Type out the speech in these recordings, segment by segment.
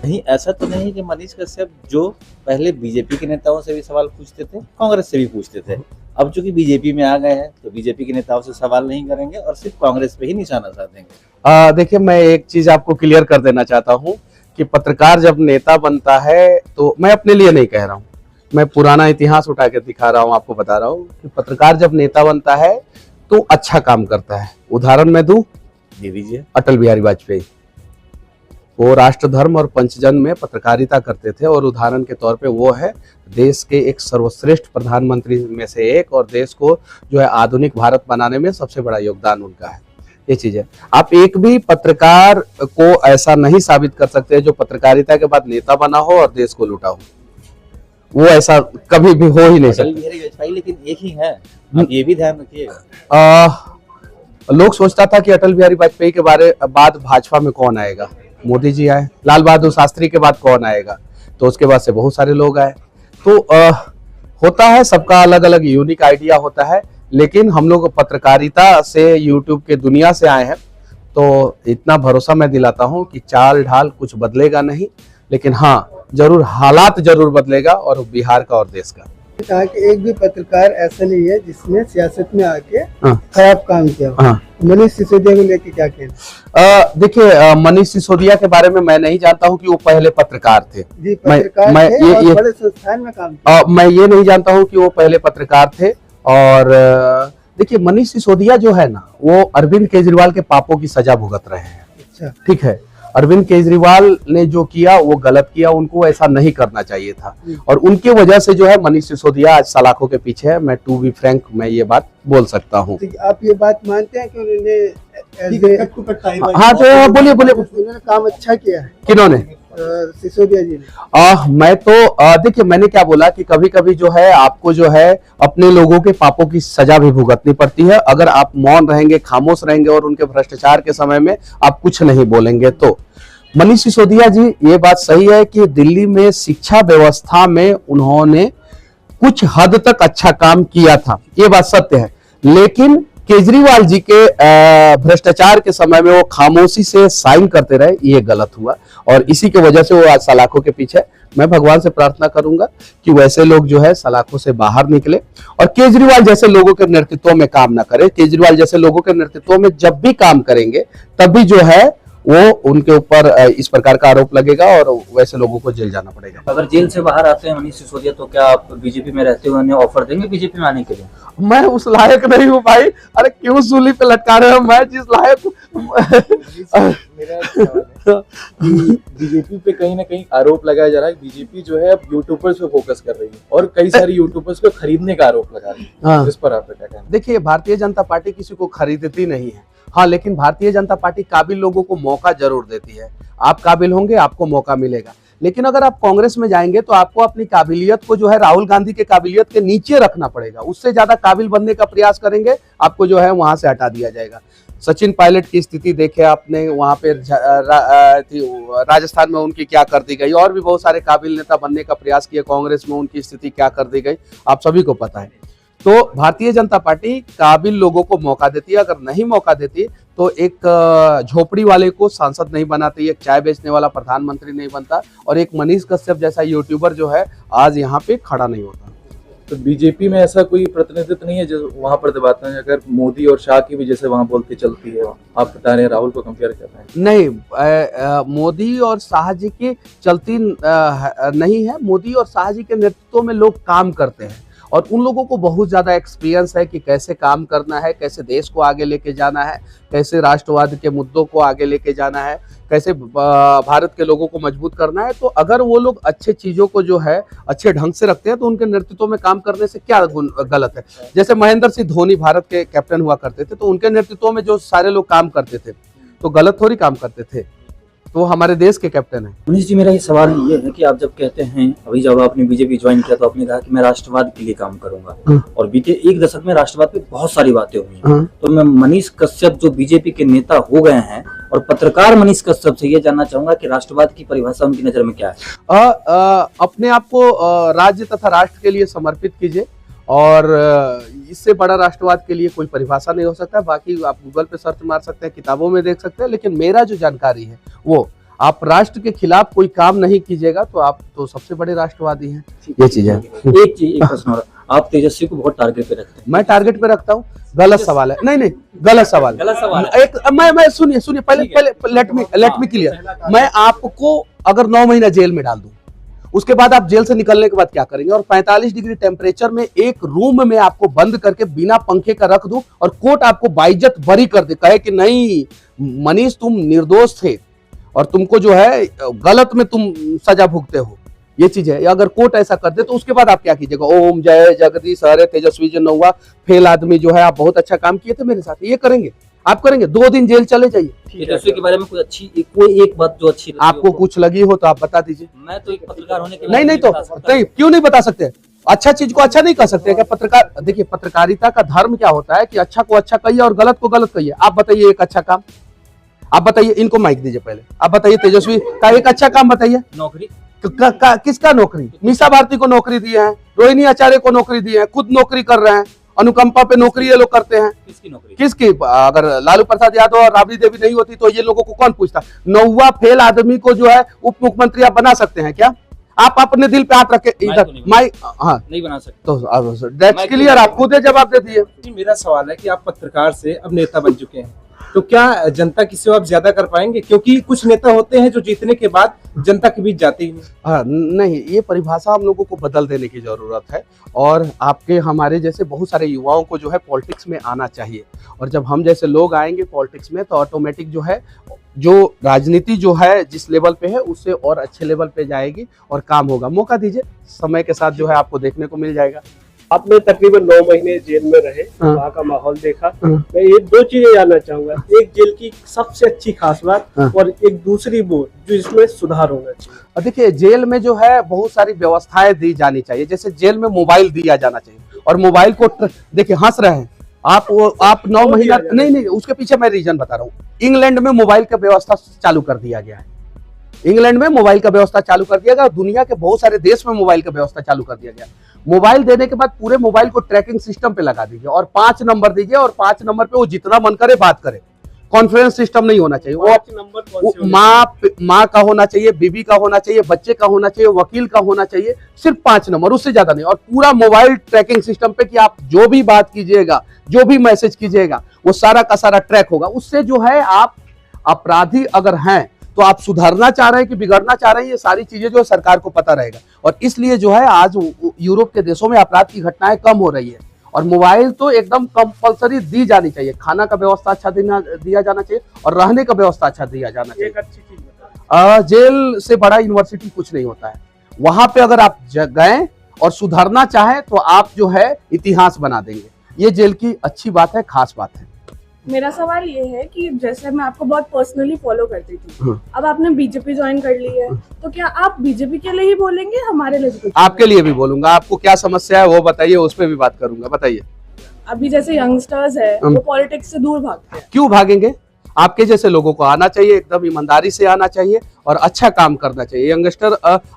नहीं, ऐसा तो नहीं कि मनीष कश्यप जो पहले बीजेपी के नेताओं से भी सवाल पूछते थे, कांग्रेस से भी पूछते थे, अब चूंकि बीजेपी में आ गए हैं तो बीजेपी के नेताओं से सवाल नहीं करेंगे और सिर्फ कांग्रेस पे ही निशाना साधेंगे। देखिए, मैं एक चीज आपको क्लियर कर देना चाहता हूँ कि पत्रकार जब नेता बनता है, तो मैं अपने लिए नहीं कह रहा हूँ, मैं पुराना इतिहास उठा के दिखा रहा हूँ, आपको बता रहा हूँ कि पत्रकार जब नेता बनता है तो अच्छा काम करता है। उदाहरण मैं दूं, दे दीजिए। अटल बिहारी वाजपेयी, वो राष्ट्र धर्म और पंचजन में पत्रकारिता करते थे और उदाहरण के तौर पे वो है देश के एक सर्वश्रेष्ठ प्रधानमंत्री में से एक, और देश को जो है आधुनिक भारत बनाने में सबसे बड़ा योगदान उनका है। ये चीज है, आप एक भी पत्रकार को ऐसा नहीं साबित कर सकते जो पत्रकारिता के बाद नेता बना हो और देश को लूटा हो, वो ऐसा कभी भी हो ही नहीं सकता। अटल बिहारी वाजपेयी लेकिन एक ही है, आप ये भी ध्यान रखिए। लोग सोचता था कि अटल बिहारी वाजपेयी के बाद भाजपा में कौन आएगा, मोदी जी आए, लाल बहादुर शास्त्री के बाद कौन आएगा, तो उसके बाद से बहुत सारे लोग आए। तो होता है, सबका अलग अलग यूनिक आइडिया होता है, लेकिन हम लोग पत्रकारिता से, यूट्यूब के दुनिया से आए हैं, तो इतना भरोसा मैं दिलाता हूं कि चाल ढाल कुछ बदलेगा नहीं, लेकिन हाँ जरूर हालात जरूर बदलेगा, और बिहार का और देश का। कहा कि एक भी पत्रकार ऐसा नहीं है जिसने सियासत में आके खराब काम किया। मनीष सिसोदिया को लेके क्या कहना? देखिए, मनीष सिसोदिया के बारे में मैं नहीं जानता हूं कि वो पहले पत्रकार थे। जी, पत्रकार थे और बड़े संस्थान में काम किया। मैं ये नहीं जानता हूं कि वो पहले पत्रकार थे। और देखिए, मनीष सिसोदिया जो है ना, वो अरविंद केजरीवाल के पापों की सजा भुगत रहे हैं। अच्छा, ठीक है, अरविंद केजरीवाल ने जो किया वो गलत किया, उनको ऐसा नहीं करना चाहिए था, और उनके वजह से जो है मनीष सिसोदिया आज सलाखों के पीछे है। मैं टू बी फ्रैंक मैं ये बात बोल सकता हूँ। आप ये बात मानते हैं कि उन्होंने हाँ, तो बोलिए उन्होंने काम अच्छा किया है? किन्होंने? सिसोदिया जी ने। मैं तो देखिए, मैंने क्या बोला कि कभी कभी जो है आपको जो है अपने लोगों के पापों की सजा भी भुगतनी पड़ती है। अगर आप मौन रहेंगे, खामोश रहेंगे और उनके भ्रष्टाचार के समय में आप कुछ नहीं बोलेंगे, तो मनीष सिसोदिया जी, ये बात सही है कि दिल्ली में शिक्षा व्यवस्था में उन्होंने कुछ हद तक अच्छा काम किया था, ये बात सत्य है, लेकिन केजरीवाल जी के भ्रष्टाचार के समय में वो खामोशी से साइन करते रहे, ये गलत हुआ, और इसी की वजह से वो आज सलाखों के पीछे। मैं भगवान से प्रार्थना करूंगा कि वैसे लोग जो है सलाखों से बाहर निकले और केजरीवाल जैसे लोगों के नेतृत्व में काम ना करे। केजरीवाल जैसे लोगों के नेतृत्व में जब भी काम करेंगे तभी जो है वो उनके ऊपर इस प्रकार का आरोप लगेगा और वैसे लोगों को जेल जाना पड़ेगा। अगर जेल से बाहर आते हैं मनीष सिसोदिया, तो क्या आप बीजेपी में रहते हुए उन्हें ऑफर देंगे बीजेपी में आने के लिए? मैं उस लायक नहीं हूँ भाई, अरे क्यों सूली पे लटका रहे हो? मैं जिस लायक बीजेपी पे कहीं ना कहीं आरोप लगाया जा रहा है। बीजेपी जो है अब यूट्यूबर्स पे फोकस कर रही है और कई सारी यूट्यूबर्स को खरीदने का आरोप लगा रही है। इस पर आपका क्या कहना है? देखिए, भारतीय जनता पार्टी किसी को खरीदती नहीं है, हाँ, लेकिन भारतीय जनता पार्टी काबिल लोगों को मौका जरूर देती है। आप काबिल होंगे, आपको मौका मिलेगा। लेकिन अगर आप कांग्रेस में जाएंगे तो आपको अपनी काबिलियत को जो है राहुल गांधी के काबिलियत के नीचे रखना पड़ेगा। उससे ज्यादा काबिल बनने का प्रयास करेंगे, आपको जो है वहां से हटा दिया जाएगा। सचिन पायलट की स्थिति देखे आपने, वहां पे राजस्थान में उनकी क्या कर दी गई, और भी बहुत सारे काबिल नेता बनने का प्रयास किया कांग्रेस में, उनकी स्थिति क्या कर दी गई आप सभी को पता है। तो भारतीय जनता पार्टी काबिल लोगों को मौका देती है, अगर नहीं मौका देती तो एक झोपड़ी वाले को सांसद नहीं बनाती, एक चाय बेचने वाला प्रधानमंत्री नहीं बनता, और एक मनीष कश्यप जैसा यूट्यूबर जो है आज यहाँ पे खड़ा नहीं होता। तो बीजेपी में ऐसा कोई प्रतिनिधित्व नहीं है जो वहां पर दबाते हैं? अगर मोदी और शाह की भी जैसे वहां बोलती चलती है, आप बता रहे हैं राहुल को कंपेयर कर रहे हैं। नहीं, मोदी और शाह जी की चलती नहीं है। मोदी और शाह जी के नेतृत्व में लोग काम करते हैं और उन लोगों को बहुत ज्यादा एक्सपीरियंस है कि कैसे काम करना है, कैसे देश को आगे लेके जाना है, कैसे राष्ट्रवाद के मुद्दों को आगे लेके जाना है, कैसे भारत के लोगों को मजबूत करना है। तो अगर वो लोग अच्छे चीजों को जो है अच्छे ढंग से रखते हैं तो उनके नेतृत्व में काम करने से क्या गलत है। जैसे महेंद्र सिंह धोनी भारत के कैप्टन हुआ करते थे, तो उनके नेतृत्व में जो सारे लोग काम करते थे तो गलत थोड़ी काम करते थे, तो हमारे देश के कैप्टन है। मनीष जी, मेरा ये सवाल ये है कि आप जब कहते हैं, अभी जब आपने बीजेपी ज्वाइन किया तो आपने कहा कि मैं राष्ट्रवाद के लिए काम करूंगा, और बीते एक दशक में राष्ट्रवाद पे बहुत सारी बातें हुई हैं। तो मैं मनीष कश्यप जो बीजेपी के नेता हो गए हैं और पत्रकार मनीष कश्यप से ये जानना चाहूंगा कि राष्ट्रवाद की परिभाषा उनकी नजर में क्या है? अपने आप को राज्य तथा राष्ट्र के लिए समर्पित कीजिए, और इससे बड़ा राष्ट्रवाद के लिए कोई परिभाषा नहीं हो सकता। बाकी आप गूगल पे सर्च मार सकते हैं, किताबों में देख सकते हैं, लेकिन मेरा जो जानकारी है वो आप राष्ट्र के खिलाफ कोई काम नहीं कीजिएगा तो आप तो सबसे बड़े राष्ट्रवादी हैं। ये चीज है। एक प्रश्न और, आप तेजस्वी को बहुत टारगेट पे रखते हैं। मैं टारगेट पे रखता हूँ? गलत सवाल है। नहीं, गलत सवाल है। एक मैं सुनिए पहले लेट मी क्लियर। मैं आपको अगर 9 महीना जेल में डाल दूं, उसके बाद आप जेल से निकलने के बाद क्या करेंगे? और 45 डिग्री टेम्परेचर में एक रूम में आपको बंद करके बिना पंखे का रख दूं और कोर्ट आपको बाइज्जत बरी कर दे, कहे कि नहीं मनीष तुम निर्दोष थे और तुमको जो है गलत में तुम सजा भुगते हो, ये चीज है। अगर कोर्ट ऐसा कर दे तो उसके बाद आप क्या कीजिएगा? ओम जय जगदीश हरे तेजस्वी जी नौवा फेल आदमी जो है, आप बहुत अच्छा काम किए थे मेरे साथ, ये करेंगे आप करेंगे? 2 दिन जेल चले जाइए। तेजस्वी के बारे में कोई एक बात जो अच्छी आपको कुछ लगी हो तो आप बता दीजिए। मैं तो एक पत्रकार होने के नहीं तो नहीं, क्यों नहीं बता सकते? अच्छा चीज को अच्छा नहीं कह सकते क्या? पत्रकार देखिए, पत्रकारिता का धर्म क्या होता है कि अच्छा को अच्छा कहिए और गलत को गलत कहिए। आप बताइए एक अच्छा काम, आप बताइए। इनको माइक दीजिए पहले, आप बताइए तेजस्वी का एक अच्छा काम बताइए। नौकरी किसका नौकरी? मीसा भारती को नौकरी दी है, रोहिणी आचार्य को नौकरी दी है, खुद नौकरी कर रहे हैं, अनुकंपा पे नौकरी ये लोग करते हैं। किसकी नौकरी? किसकी? अगर लालू प्रसाद यादव और राबड़ी देवी नहीं होती तो ये लोगों को कौन पूछता? 9वां फेल आदमी को जो है उप मुख्यमंत्री आप बना सकते हैं क्या? आप अपने दिल पे हाथ रखे इधर माइक, हाँ नहीं बना सकते तो दैट्स क्लियर। आप खुद जवाब दे दिए। मेरा सवाल है कि आप पत्रकार से अब नेता बन चुके हैं, तो क्या जनता की सेवा आप ज्यादा कर पाएंगे? क्योंकि कुछ नेता होते हैं जो जीतने के बाद जनता के बीच जाते ही नहीं। हाँ नहीं, ये परिभाषा हम लोगों को बदल देने की जरूरत है और आपके हमारे जैसे बहुत सारे युवाओं को जो है पॉलिटिक्स में आना चाहिए। और जब हम जैसे लोग आएंगे पॉलिटिक्स में तो ऑटोमेटिक जो है जो राजनीति जो है जिस लेवल पे है उससे और अच्छे लेवल पे जाएगी और काम होगा। मौका दीजिए, समय के साथ जो है आपको देखने को मिल जाएगा। आपने तकरीबन 9 महीने जेल में रहे, वहाँ का माहौल देखा। मैं ये 2 चीजें जानना चाहूंगा, एक जेल की सबसे अच्छी खास बात और एक दूसरी वो जो इसमें सुधार होना चाहिए। देखिए, जेल में जो है बहुत सारी व्यवस्थाएं दी जानी चाहिए। जैसे जेल में मोबाइल दिया जाना चाहिए और मोबाइल को देखिए हंस रहे हैं आप 9 महीना नहीं, उसके पीछे मैं रीजन बता रहा हूँ। इंग्लैंड में मोबाइल का व्यवस्था चालू कर दिया गया है। इंग्लैंड में मोबाइल का व्यवस्था चालू कर दिया गया, दुनिया के बहुत सारे देश में मोबाइल का व्यवस्था चालू कर दिया गया। मोबाइल देने के बाद पूरे मोबाइल को ट्रैकिंग सिस्टम पे लगा दीजिए और 5 नंबर दीजिए और 5 नंबर पे वो जितना मन करे बात करे। कॉन्फ्रेंस सिस्टम नहीं होना चाहिए। वो माँ का होना चाहिए, बीबी का होना चाहिए, बच्चे का होना चाहिए, वकील का होना चाहिए, सिर्फ 5 नंबर, उससे ज्यादा नहीं। और पूरा मोबाइल ट्रैकिंग सिस्टम पे कि आप जो भी बात कीजिएगा, जो भी मैसेज कीजिएगा, वो सारा का सारा ट्रैक होगा। उससे जो है आप अपराधी अगर हैं तो आप सुधरना चाह रहे हैं कि बिगड़ना चाह रहे हैं, ये सारी चीजें जो है सरकार को पता रहेगा। और इसलिए जो है आज यूरोप के देशों में अपराध की घटनाएं कम हो रही है। और मोबाइल तो एकदम कंपलसरी दी जानी चाहिए। खाना का व्यवस्था अच्छा दिया जाना चाहिए और रहने का व्यवस्था अच्छा दिया जाना चाहिए। एक अच्छी चीज बताइए। जेल से बड़ा यूनिवर्सिटी कुछ नहीं होता है। वहां पे अगर आप गए और सुधरना चाहें तो आप जो है इतिहास बना देंगे। ये जेल की अच्छी बात है, खास बात है। मेरा सवाल ये है कि जैसे मैं आपको बहुत पर्सनली फॉलो करती थी, अब आपने बीजेपी ज्वाइन कर ली है, तो क्या आप बीजेपी के लिए ही बोलेंगे, हमारे लिए भी? आपके लिए भी बोलूंगा। आपको क्या समस्या है वो बताइए, उस पर भी बात करूंगा। बताइए। अभी जैसे यंगस्टर्स है वो पॉलिटिक्स से दूर भागते हैं। क्यों भागेंगे? आपके जैसे लोगों को आना चाहिए, एकदम ईमानदारी से आना चाहिए और अच्छा काम करना चाहिए। यंगस्टर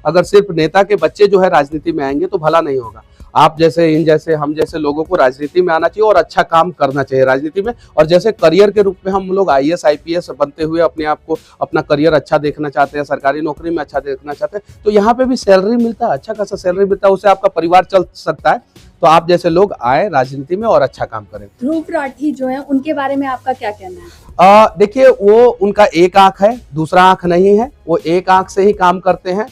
अगर सिर्फ नेता के बच्चे जो है राजनीति में आएंगे तो भला नहीं होगा। आप जैसे इन जैसे हम जैसे लोगों को राजनीति में आना चाहिए और अच्छा काम करना चाहिए राजनीति में। और जैसे करियर के रूप में हम लोग IAS IPS बनते हुए अपने आप को अपना करियर अच्छा देखना चाहते हैं, सरकारी नौकरी में अच्छा देखना चाहते हैं, तो यहाँ पे भी सैलरी मिलता है, अच्छा खासा सैलरी मिलता है, उससे आपका परिवार चल सकता है। तो आप जैसे लोग आए राजनीति में और अच्छा काम करें। ध्रुव राठी जो है उनके बारे में आपका क्या कहना है? देखिए, वो उनका एक आंख है, दूसरा आंख नहीं है। वो एक आंख से ही काम करते हैं।